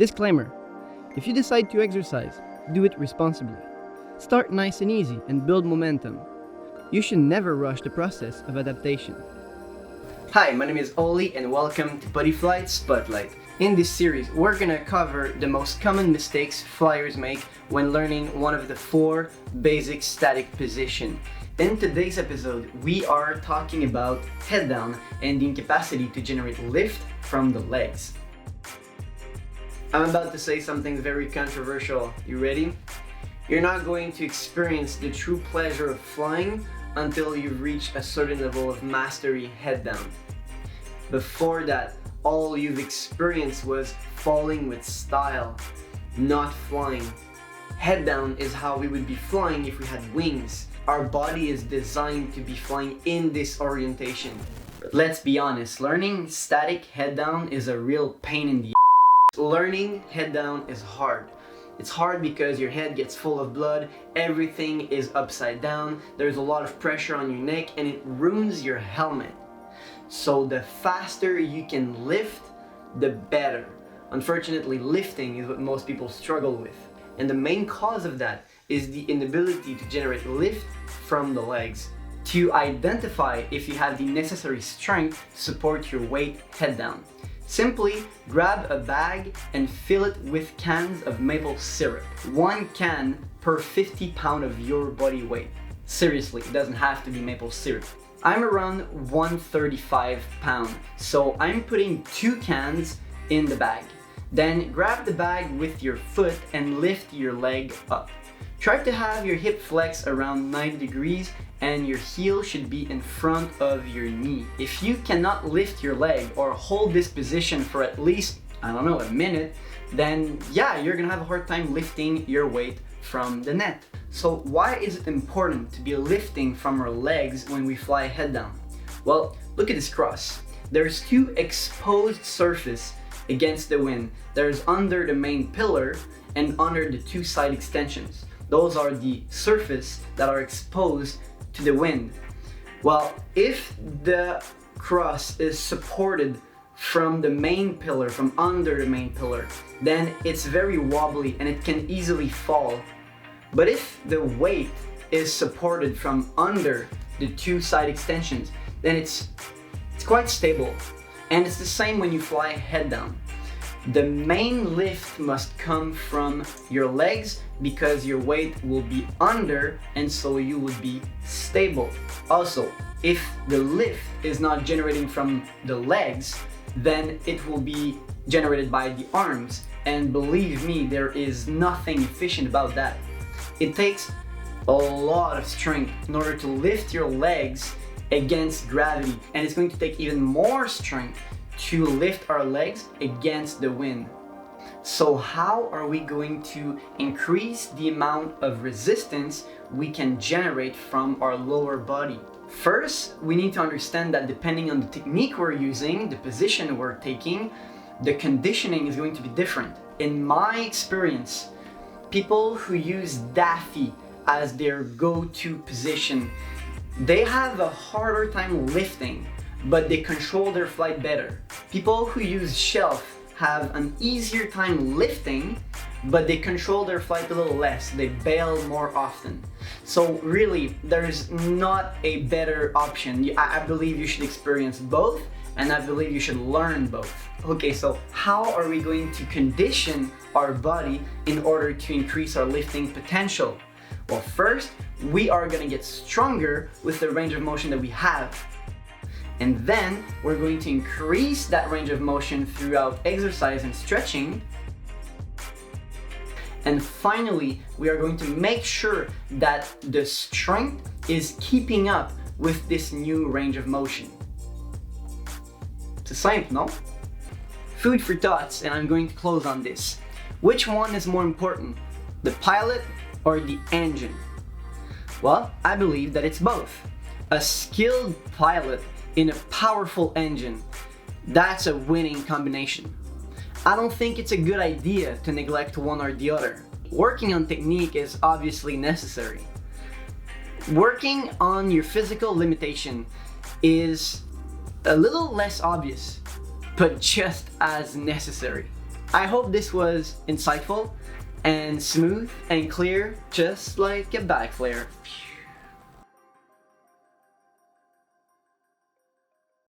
Disclaimer: if you decide to exercise, do it responsibly. Start nice and easy and build momentum. You should never rush the process of adaptation. Hi, my name is Oli and welcome to Bodyflight Spotlight. In this series, we're gonna cover the most common mistakes flyers make when learning one of the 4 basic static positions. In today's episode, we are talking about head down and the incapacity to generate lift from the legs. I'm about to say something very controversial. You ready? You're not going to experience the true pleasure of flying until you've reached a certain level of mastery head down. Before that, all you've experienced was falling with style, not flying. Head down is how we would be flying if we had wings. Our body is designed to be flying in this orientation. But let's be honest, learning static head down is a real pain in the ass. Learning head down is hard. It's hard because your head gets full of blood, everything is upside down, there's a lot of pressure on your neck, and it ruins your helmet. So the faster you can lift, the better. Unfortunately, lifting is what most people struggle with. And the main cause of that is the inability to generate lift from the legs. To identify if you have the necessary strength to support your weight head down, simply grab a bag and fill it with cans of maple syrup. 1 can per 50 pounds of your body weight. Seriously, it doesn't have to be maple syrup. I'm around 135 pounds, so I'm putting 2 cans in the bag. Then grab the bag with your foot and lift your leg up. Try to have your hip flex around 90 degrees and your heel should be in front of your knee. If you cannot lift your leg or hold this position for at least, a minute, then yeah, you're gonna have a hard time lifting your weight from the net. So why is it important to be lifting from our legs when we fly head down? Well, look at this cross. There's 2 exposed surfaces against the wind. There's under the main pillar and under the 2 side extensions. Those are the surfaces that are exposed to the wind. Well, if the cross is supported from the main pillar, from under the main pillar, then it's very wobbly and it can easily fall. But if the weight is supported from under the 2 side extensions, then it's quite stable. And it's the same when you fly head down. The main lift must come from your legs because your weight will be under and so you would be stable. Also, if the lift is not generating from the legs, then it will be generated by the arms. And believe me, there is nothing efficient about that. It takes a lot of strength in order to lift your legs against gravity, and it's going to take even more strength to lift our legs against the wind. So how are we going to increase the amount of resistance we can generate from our lower body? First, we need to understand that depending on the technique we're using, the position we're taking, the conditioning is going to be different. In my experience, people who use Daffy as their go-to position, they have a harder time lifting, but they control their flight better. People who use shelf have an easier time lifting, but they control their flight a little less. They bail more often. So really, there's not a better option. I believe you should experience both, and I believe you should learn both. Okay, so how are we going to condition our body in order to increase our lifting potential? Well, first, we are gonna get stronger with the range of motion that we have. And then we're going to increase that range of motion throughout exercise and stretching. And finally, we are going to make sure that the strength is keeping up with this new range of motion. It's simple, no? Food for thoughts, and I'm going to close on this. Which one is more important, the pilot or the engine? Well, I believe that it's both. A skilled pilot in a powerful engine, that's a winning combination. I don't think it's a good idea to neglect one or the other. Working on technique is obviously necessary. Working on your physical limitation is a little less obvious, but just as necessary. I hope this was insightful and smooth and clear, just like a bike flare.